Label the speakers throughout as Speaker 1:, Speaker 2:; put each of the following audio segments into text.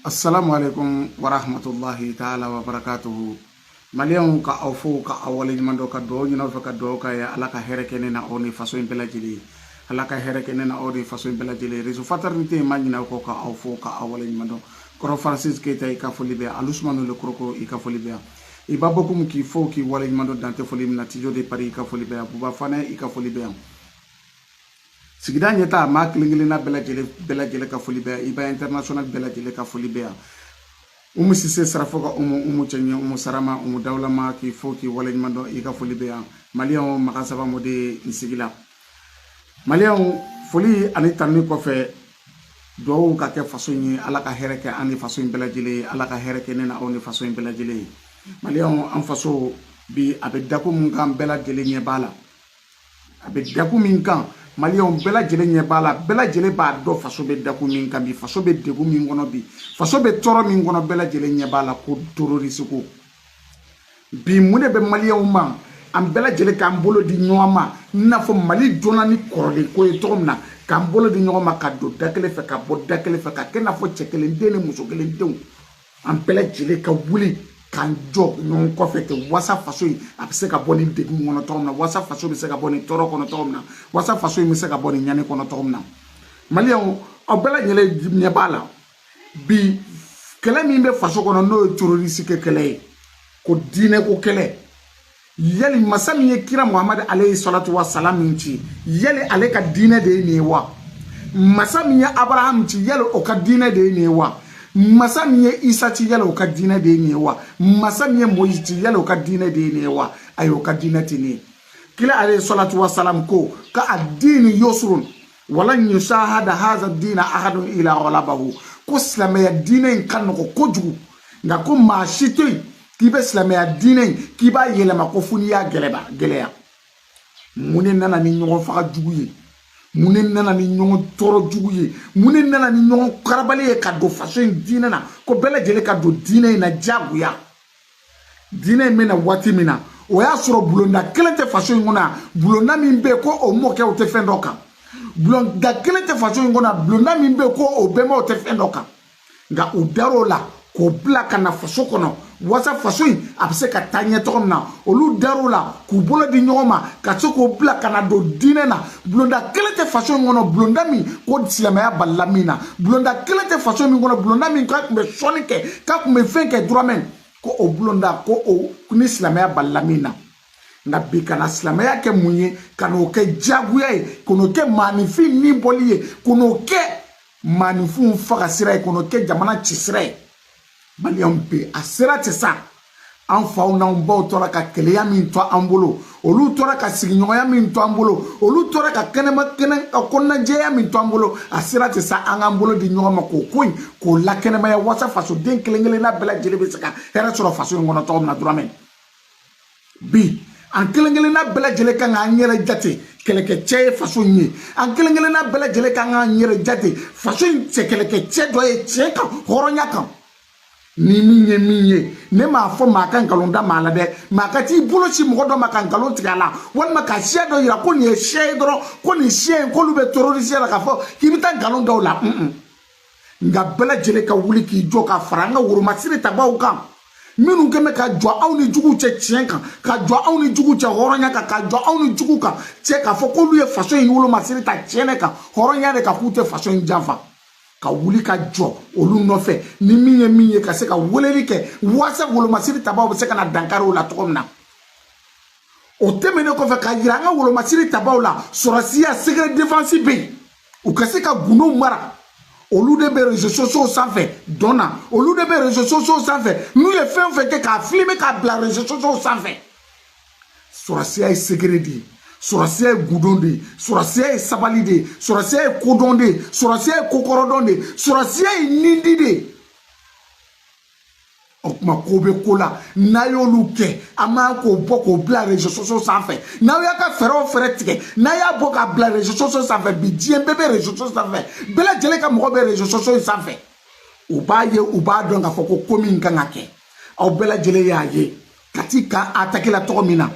Speaker 1: Assalamu alaikum wa rahmatullahi ta'ala wa barakatuhu. Maliyan ka awfo ka awali mando ka do nyina fa ka do ka ya alaka hereke ne na oni faso impela jili. Alaka hereke ne na oni faso impela jili. Resu faternité magina ko ka awfo ka awali mando. Koro Francis Keita ka folibe alusmanu le kroko ka folibe. Iba bokum ki fo ki wali mando dante folim na tijo de Paris ka folibe. Buba fane ka folibe. Sigida nyeta ma klingilina bela jele ka folibe iba international bela jele ka folibe sise sarafoka chenye sarama dawlama ki foki wala mando ika folibe malion makasaba mode insigila malion foli ani tanni ko fe do ka ke faso ni ala ka hereke ani faso bela jele ala ka hereke nena oni faso bela jele malion an faso bi abedaku mun kan bela jele nye bala abedaku min kan Malion bela jele nye bala bela jele ba do faso be daku min kan bi faso be degu min gono bi faso be toro min gono bela jele nye bala ko terroriste ko bi mune be malion ma am bela jele kan bolo di nyoma na fo mali dona ni korole ko e tomna kan bolo di nyoma ka do dakele fe ka bo dakele fe ka kena fo chekele ndene muso kele ndew am bela jele ka wuli kan job non ko fete wasa faso yi apse ka boni degu ngono tomna wasa faso be se ka boni toro kono tomna wasa faso yi me se ka boni nyane kono tomna malion obela nyele nyebala bi kele mi be faso kono no terroriste ke kele ko dine ko kele yeli masami ye kira Muhammad alayhi salatu wassalam nti yeli ale ka dine de ni wa masami ye Abraham ti yeli o ka dine de ni wa masami ye Isa ti yeli o ka dine de ni wa masami ye Moïse ti yeli o ka dine de ni wa ayo ka dine ti ni kila alayhi salatu wassalam ko ka ad-din yusrun walan yushahada hadha ad-din ahadun ila ghalabahu ko silamaya dine kan ko kojugu nga ko ma shitoy kibe silamaya dine kiba yelema ko funiya geleya mune nana ni nyongo faga jugu ye mune nana ni nyongo toro jugu ye mune nana ni nyongo karabale ka do faso dine na ko bela jele ka do dine na jaguya dine mena wati mina o ya soro bulonda kelente faso ngona bulonda mimbe ko o moke o te fendoka bulonda kelente faso ngona bulonda mimbe ko o bema o te fendoka nga udarola ko blaka na faso kono wasa faso apse ka tanye tomna olu darola ku bolo di nyoma ka ko blaka na do dine na blonda kelete faso ngono blonda mi ko silamaya ballamina blonda kelete faso mi ngono blonda mi ka me sonike ka me fenke dromen ko o blonda ko o kuni silamaya ballamina na bikana silamaya ke munye kano ke jaguye kono ke manifi ni boliye kono ke manifu faga sira kono ke jamana chisre Malion pe asera tesa an faw na mbaw tora ka keleya min to ambolo olu tora ka siginyoya min to ambolo olu tora ka kenema kenen ka konna jeya min to ambolo asera tesa an ambolo di nyoma ko koin ko la kenema ya wasa faso den kelengele na bela jele be saka hera soro faso ngona to na duramen bi an kelengele na bela jele kan anyere jate keleke che faso nyi an kelengele na bela jele kan anyere jate faso se keleke che do e che ka horonya kan ni minye ne ma fo makan kalonda mala de makati bolo ci mo do makan kalon tigala won maka sia do ira ko ni shedro ko ni shien ko lube terroriste la ka fo ki bitan kalon do la nga bela jele ka wuli ki jo ka faranga wuro masiri tabaw kan minu keme ka jo aw ni jugu che chien kan ka jo aw ni jugu che horonya ka jo aw ni jugu kan che ka fo ko luye faso yin wulo masiri ta chene kan horonya de ka kute faso yin janfa ka wuli ka jo olu nofe ni minye ka se ka woleli ke wasa wolo masiri tabaw se kana dankaro la tomna o temene ko fe ka yiranga wolo masiri tabaw la sorasiya secret défense be o ka se ka guno mara olu de be réseaux sociaux sans fait donna olu de be réseaux sociaux sans fait nous le fait que ka filmer ka bla réseaux sociaux sans fait sorasiya secret di Sorasiya gudonde, sorasiya sabalide, sorasiya kodonde, sorasiya kokorodonde, sorasiya nindide. Okuma kobe kola, nayo luke, ama ko boko bla réseaux sociaux sans fait. Na yaka fero feretike, na ya boka bla réseaux sociaux sans fait, bi diem bébé réseaux sociaux sans fait. Bela jele ka mo be réseaux sociaux sans fait. Ubaye uba donga foko komi ngangake. Au bela jele ya ye, katika attaquer la tormina.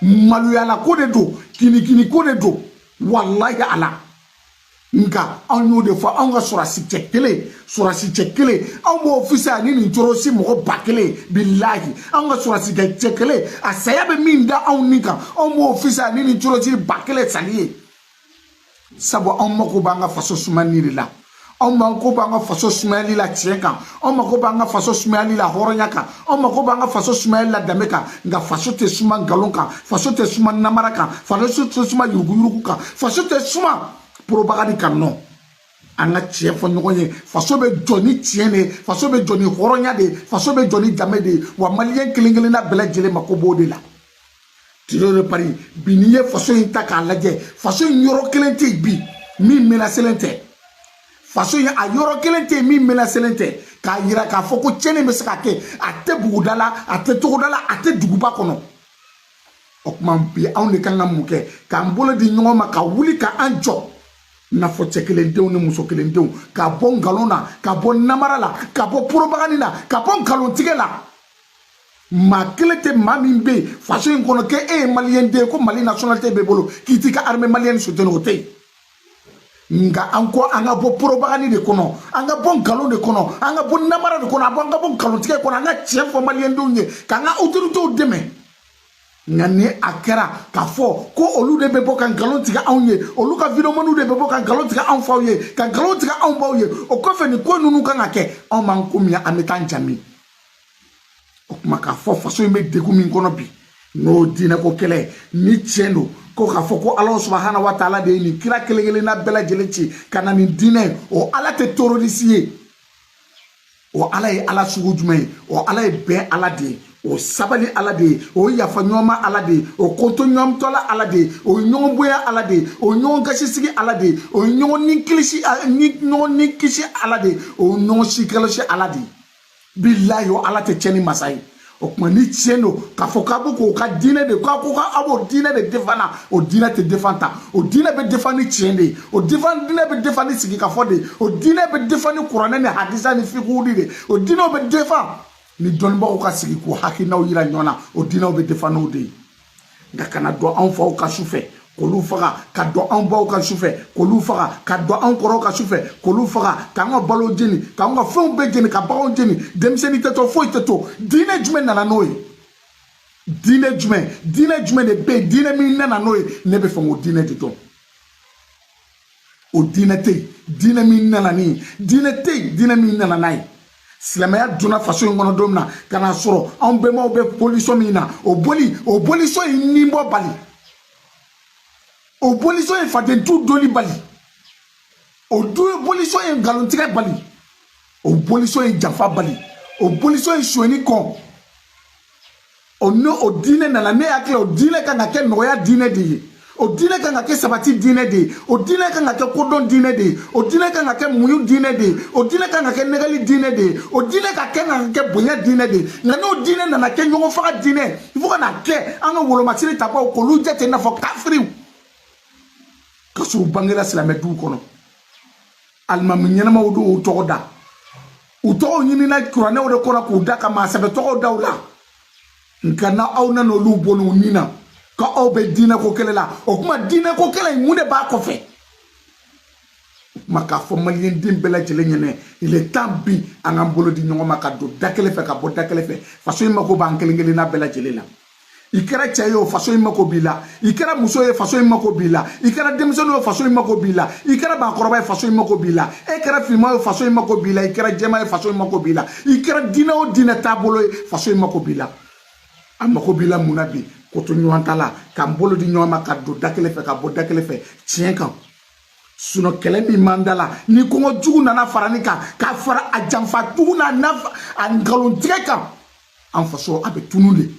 Speaker 1: Maluyala ko de do kini ko de do wallahi ala Nka anw y'o de fɔ anw ka sɔrɔsi cɛ kelen anw b'o fisa ni nin tɔɔrɔ si mɔgɔ ba kelen bilahi anw ka sɔrɔsi cɛ kelen a saya bɛ min da anw ni kan anw b'o fisa ni nin tɔɔrɔ si ba kelen sali ye sabu anw mako b'an ka faso sumani de la anw mako b'an ka faso sumayali la tiɲɛ kan anw mako b'an ka faso sumayali la hɔrɔnya kan anw mako b'an ka faso sumayali la danbe kan nka faso tɛ suma nkalon kan faso tɛ suma namara kan faso tɛ suma yuruguyurugu kan faso tɛ suma propagande kan nɔ an ka tiɲɛ fɔ ɲɔgɔn ye faso bɛ jɔ ni tiɲɛ de faso bɛ jɔ ni hɔrɔnya de faso bɛ jɔ ni danbe de wa maliyɛn kelen kelenna bɛɛ lajɛlen mako b'o de la tiro de pari bi n'i ye faso in ta k'a lajɛ faso in yɔrɔ kelen tɛ yen bi min menacelen tɛ faso in a yɔrɔ kelen tɛ yen min menacelen tɛ k'a yira k'a fɔ ko tiɲɛni bɛ se ka kɛ a tɛ buguda la a tɛ togoda la a tɛ duguba kɔnɔ o tuma bi anw de kan ka mun kɛ k'an bolo di ɲɔgɔn ma ka wuli ka an jɔ nafɔ cɛ kelendenw ni muso kelendenw ka bɔ nkalon na ka bɔ namara la ka bɔ propagande la ka bɔ nkalontigɛ la maa kelen tɛ maa min bɛ yen faso in kɔnɔ k'e ye maliyɛn den ye ko mali nationalité b'e bolo k'i t'i ka armée malienne soutenu o tɛ yen nka an ko an ka bɔ propagande de kɔnɔ an ka bɔ nkalon de kɔnɔ an ka bɔ namara de kɔnɔ an ka bɔ nkalontigɛ kɔnɔ an ka tiɲɛ fɔ maliyɛndenw ye k'an ka autoritéw dɛmɛ nka ni a kɛra k'a fɔ ko olu de bɛ bɔ ka nkalon tigɛ anw ye olu ka vidéomaniw de bɛ bɔ ka nkalon tigɛ anw faw ye ka nkalon tigɛ anw baw ye o kɔfɛ nin ko ninnu kan ka kɛ anw b'an ko min an bɛ taa jami o tuma k'a fɔ faso in bɛ degun min kɔnɔ bi n'o diinɛko kɛlɛ ni tiɲɛ don ko k'a fɔ ko ala subahana wa taala de ye nin kira kelen kelenna bɛɛ lajɛlen ci ka na nin diinɛ o ala tɛ terroriste ye o ala ye ala sugu jumɛn ye o ala ye bɛn ala de ye o sabali ala de ye o yafa ɲɔgɔnma ala de ye o koto ɲɔgɔntɔla ala de ye o ɲɔgɔn bonya ala de ye o ɲɔgɔn gasisigi ala de ye o ɲɔgɔn ni kisi ala de ye o ɲɔgɔn sikɛlɛsi ala de ye bilahi o ala tɛ tiɲɛ ni masa ye o tuma ni tiɲɛ don k'a fɔ k'a bɛ k'o ka diinɛ de k'a ko k'a b'o diinɛ de défendre o diinɛ tɛ défendre ta o diinɛ bɛ défendre ni tiɲɛ de ye o diinɛ bɛ défendre ni sigikafɔ de ye o diinɛ bɛ défendre ni kuranɛ ni hadisa ni fiqhu de o diinɛw bɛ défendre ni dɔnnibagaw ka sigi k'u hakilinaw yira ɲɔgɔn na o diinɛw bɛ défendre n'o de ye nka kana dɔn anw faw ka su fɛ k'olu faga ka dɔn anw baw ka su fɛ k'olu faga ka dɔn anw kɔrɔw ka su fɛ k'olu faga k'an ka balo jeni k'an ka fɛnw bɛɛ jeni ka baganw jeni denmisɛnnin tɛ to foyi tɛ to diinɛ jumɛn nana n'o ye diinɛ jumɛn de bɛ yen diinɛ min nana n'o ye ne bɛ fɛ k'o diinɛ de dɔn o diinɛ tɛ yen diinɛ min nana ni ye diinɛ tɛ yen diinɛ min nana n'a ye silamɛya donna faso in kɔnɔ don min na ka n'a sɔrɔ anw bɛnbaw bɛ bolisɔn min na o bolisɔn in ni bɔ bali o bolisɔn ye fadentu doli bali o bolisɔn ye nkalontigɛ bali o bolisɔn ye janfa bali o bolisɔn ye sonyɛni kɔn o diinɛ nana ne hakili o diinɛ kan ka kɛ nɔgɔya diinɛ de ye o diinɛ kan ka kɛ sabati diinɛ de ye o diinɛ kan ka kɛ kodɔn diinɛ de ye o diinɛ kan ka kɛ muɲu diinɛ de ye o diinɛ kan ka kɛ nɛgɛli diinɛ de ye o diinɛ ka kɛ bonya diinɛ de ye nka n'o diinɛ nana kɛ ɲɔgɔn faga diinɛ il faut ka na kɛ an ka wolomasiri tabaw k'olu jate i n'a fɔ kafiriw ka sɔrɔ u bangera silamɛ duw kɔnɔ alimami ɲɛnamaw don u tɔgɔ da u tɔgɔw ɲinina kuranɛw de kɔnɔ k'u da ka maa sɛbɛ tɔgɔw da u la nka n'aw nana olu boli u nin na k'aw bɛ diinɛko kɛlɛ la o kuma diinɛko kɛlɛ in mun de b'a kɔfɛ o kuma k'a fɔ maliyɛnden bɛɛ lajɛlen ɲɛnɛ il est temps bi an k'an bolo di ɲɔgɔn ma ka don da kelen fɛ ka bɔ da kelen fɛ faso in mako b'an kelen kelenna bɛɛ lajɛlen la i kɛra cɛ ye o faso in mako b'i la i kɛra muso ye faso in mako b'i la i kɛra denmisɛnnin ye faso in mako b'i la i kɛra maakɔrɔba ye faso in mako b'i la e kɛra finman ye faso in mako b'i la i kɛra jɛman ye faso in mako b'i la i kɛra diinɛ o diinɛ taabolo ye faso in mako b'i la a mako b'i la mun na bi koto ɲɔgɔn ta la k'an bolo di ɲɔgɔn ma ka don da kelen fɛ ka bɔ da kelen fɛ tiɲɛ kan sinɔn kɛlɛ min man da la ni kɔngɔ jugu nana fara nin kan k'a fara a janfa jugu n'a a nkalontigɛ kan an faso a bɛ tunu de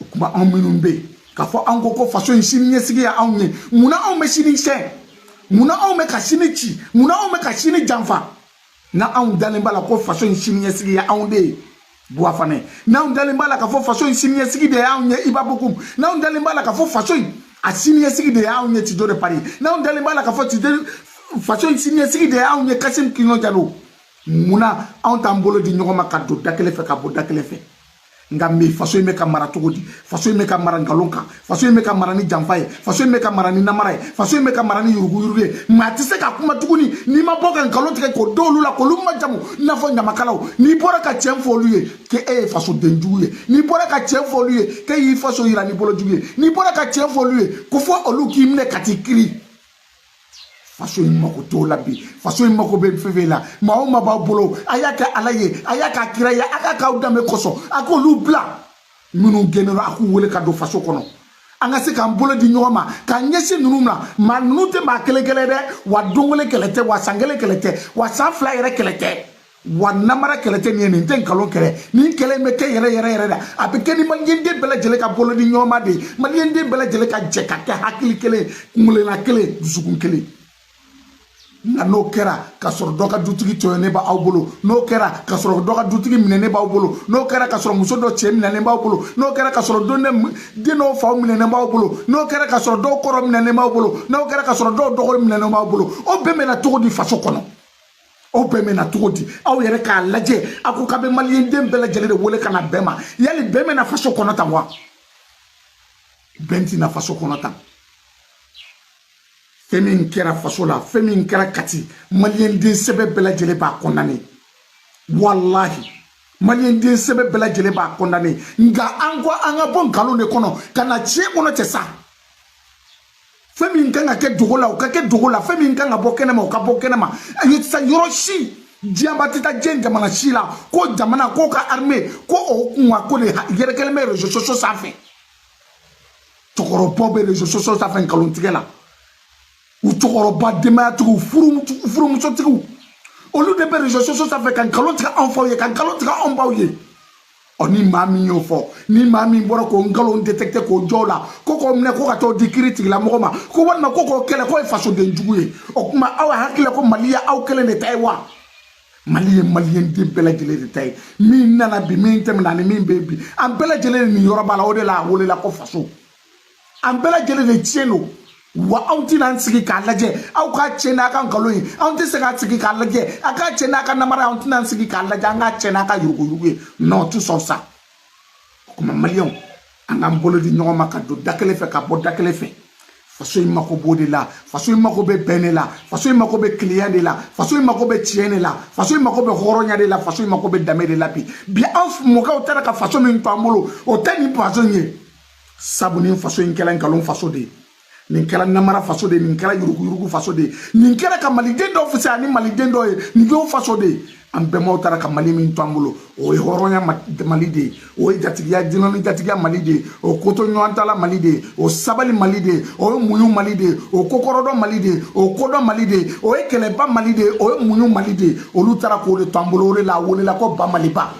Speaker 1: o kuma anw minnu bɛ yen k'a fɔ anw ko faso in sini ɲɛsigi ye anw ye munna anw bɛ sini sɛn munna anw bɛ ka sini ci munna anw bɛ ka sini janfa na anw dalen b'a la ko faso in sini ɲɛsigi ye anw de ye Buafane n'anw dalen b'a la k'a fɔ faso in sini ɲɛsigi de ye anw ye Iba Bokum n'anw dalen b'a la k'a fɔ faso in a sini ɲɛsigi de ye anw ye Tijo de Paris n'anw dalen b'a la k'a fɔ faso in sini ɲɛsigi de ye anw ye Kassim Kiɲɔ Jalo munna anw t'an bolo di ɲɔgɔn ma ka don da kelen fɛ ka bɔ da kelen fɛ ngambi faso ime kamara tugudi faso ime kamara ngalonka faso ime kamara ni jamfaye faso ime kamara ni namaraye faso ime kamara ni yurugu ma tise ka kuma tuguni ni ma boka ngalonti ko dolu la ko lumma jamu na fo nyamakalaw ni bora ka tienfo luye ke faso denjuye ni bora ka tienfo luye ke yi faso ira ni bolo juye ni bora ka tienfo luye ko fo olu ki mne katikiri faso imako to labi faso imako be fevela ma ba bolo ayaka alaye ayaka kiraya aka kaudame koso ako lu bla minu genero aku wole ka do faso kono anga se kan bolo di nyoma ka nyesi nunumna ma nute ma kelekele de wa dongole kelete wa sangele kelete wa safla yere kelete wa namara kelete ni en ten kalon kele ni kele me ke yere da abike ni mangende bela jele ka bolo di nyoma de mangende bela jele ka jeka ke hakili kele mule na kele dusukun kele na no kera kasoro doka dutigi to ne ba awbolo no kera kasoro doka dutigi mine ne ba awbolo no kera kasoro muso do che mine ne ba awbolo no kera kasoro do ne de no fa mine ne ba awbolo no kera kasoro do koro mine ne ba awbolo no kera kasoro do do mine ne ba awbolo o be me na to di faso kono o be me na to di aw yere ka laje ako ka be malien dem bela jele de wole kana bema yali be me na faso kono ta wa benti na faso kono ta Femin kera fasola, femin kera kati, malien den sebe bela jele ba kondane. Wallahi, malien den sebe bela jele ba kondane. Nga angwa anga bon galo ne kono, kana chie kono te sa. Femin kanga ke dogola, o ke dogola, femin kanga bokene ma, o ka bokene ma. Ayot sa yoroshi, diambatita jen jamana shila, ko jamana, ko ka arme, ko o unwa ko de yere kelme rejo soso safe. Tokoro pobe rejo soso safe nkalontigela. Ou tokoroba demaya tugu furu muso tigu olu de be réseaux sociaux ça fait kan kalon tika enfoye kan kalon tika onbawye oni mami yo fo ni mami boro ko ngalon détecter ko jola ko mne ko ka to dikiriti la mokoma ko wanna ko kele ko façon de njuguye o kuma awa hakile ko maliya aw kele ne taywa malien de bela jele de tay min nana bi min temna ni min bebi am bela jele ni yoroba la o de la wole la ko façon am bela jele de tieno wa anti nan sigi ka laje au ka chena kan kaloyi anti se ka sigi ka laje aka chena kan namara anti nan sigi ka laje anga chena ka yugo non tout ça comme malion anga mbolo di nyoma ka do dakele fe ka bo dakele fe faso imako bode la faso imako be benela faso imako be client de la faso imako be tiene la faso imako be horonya de la faso imako be dame de la bi af mo ka otara ka faso min pamolo o tani poisonnier sabuni faso inkela ngalon faso de nin kɛra namara faso de nin kɛra yurugu faso de nin kɛra ka maliden dɔ fisa ni maliden dɔ ye nin kɛra faso de an bɛnbaw taara ka mali min to an bolo o ye hɔrɔnya mali de o ye jatigiya dinani jatigiya mali de o koto ɲɔgɔn tala mali de o sabali mali de o ye muɲu mali de o kokɔrɔdɔ mali de o kodɔn mali de o ye kɛlɛba mali de o ye muɲu mali de olu taara k'o de to an bolo o de la a welela ko bamaliba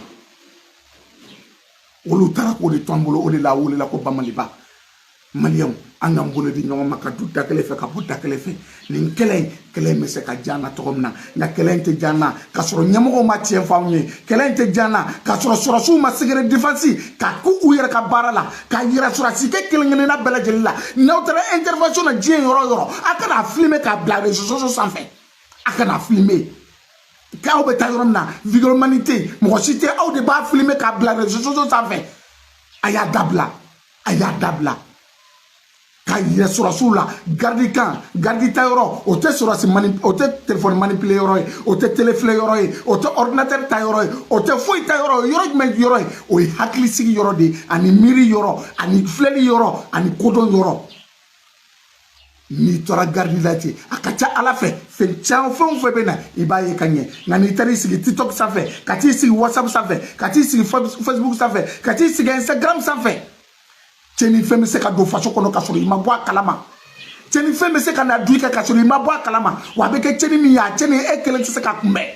Speaker 1: olu taara k'o de to an bolo o de la a welela ko bamaliba maliyɛnw an k'an bolo di ɲɔgɔn ma ka du da kelen fɛ ka bɔ da kelen fɛ nin kɛlɛ in bɛ se ka diya an na cogo min na nka kɛlɛ in tɛ diya an na k'a sɔrɔ ɲɛmɔgɔw ma tiɲɛ fɔ anw ye kɛlɛ in tɛ diya an na k'a sɔrɔ sɔrɔsiw ma segere défense ka k'u yɛrɛ ka baara la ka yira sɔrɔsi kɛ kelen-kelenna bɛɛ lajɛlen la n'aw taara intervention na diɲɛ yɔrɔ o yɔrɔ a kana filmer k'a bila réseaux sociaux sanfɛ a kana filmer k'aw bɛ taa yɔrɔ min na vidéo mani tɛ yen mɔgɔ si tɛ aw de b'a filmer k'a bila réseaux sociaux sanfɛ a y'a dabila a y'a dabila. Ka yira sɔrɔsiw la gardi ta yɔrɔ o tɛ sɔrɔsi o tɛ téléphone manipulé yɔrɔ ye o tɛ télé filɛ yɔrɔ ye o tɛ ordinateur ta yɔrɔ ye o tɛ foyi ta yɔrɔ ye yɔrɔ jumɛn yɔrɔ ye o ye hakilisigi yɔrɔ de ani miiri yɔrɔ ani filɛli yɔrɔ ani kodɔn yɔrɔ n'i tora gardi la ten a ka ca ala fɛ fɛn caman fɛn o fɛn bɛ na i b'a ye ka ɲɛ nka n'i taara i sigi tiktok sanfɛ ka t'i sigi whatsapp sanfɛ ka t'i sigi facebook sanfɛ ka t'i sigi instagram sanfɛ cɛni fɛn bɛ se ka don faso kɔnɔ ka sɔrɔ i ma bɔ a kalama cɛni fɛn bɛ se ka na du i kan ka sɔrɔ i ma bɔ a kalama wa a bɛ kɛ cɛni min ye a cɛni e kelen tɛ se ka kunbɛn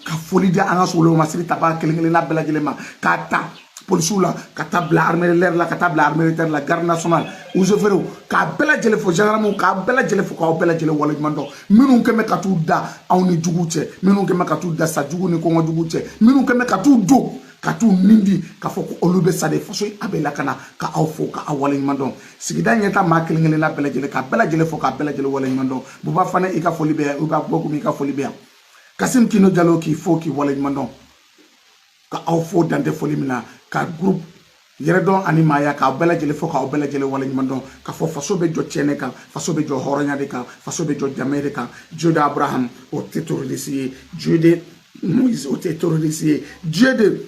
Speaker 1: ka foli di an ka solomasiri tabaga kelen-kelenna bɛɛ lajɛlen ma k'a ta polisiw la ka taa bila armée de l'air la ka taa bila armée de terre la garde nationale eaux et forêts k'a bɛɛ lajɛlen fo gendarmew k'a bɛɛ lajɛlen fo k'aw bɛɛ lajɛlen waleɲuman dɔn minnu kɛn bɛ ka t'u da aw ni juguw cɛ minnu kɛn bɛ ka t'u da sajugu ni kɔngɔjuguw cɛ minnu kɛn bɛ ka t'u don ka t'u nindi k'a fɔ ko olu bɛ sa de faso a bɛ lakana ka aw fo ka aw waleɲuman dɔn sigida ɲɛta maa kelen-kelenna bɛɛ lajɛlen k'a bɛɛ lajɛlen fo k'a bɛɛ lajɛlen waleɲuman dɔn buba fana i ka foli bɛ yan i ka bɔ komi i ka foli bɛ yan Kasim Kino Jalo k'i fo k'i waleɲuman dɔn ka aw fo dante foli min na ka groupe yɛrɛ dɔn ani maaya k'aw bɛɛ lajɛlen fo k'aw bɛɛ lajɛlen waleɲuman dɔn ka fɔ faso bɛ jɔ tiɲɛ de kan faso bɛ jɔ hɔrɔnya de kan faso bɛ jɔ danbe de kan Dieu d'Abraham o tɛ terroriste ye Dieu de Moïse o tɛ terroriste ye Dieu de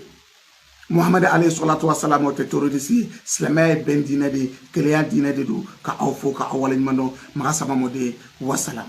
Speaker 1: Muhammad alayhi salatu wa salam o tɛ terroriste ye silamɛya ye bɛn diinɛ de ye kelenya diinɛ de don ka aw fo k'aw waleɲuman dɔn maga sama mɔden wasalam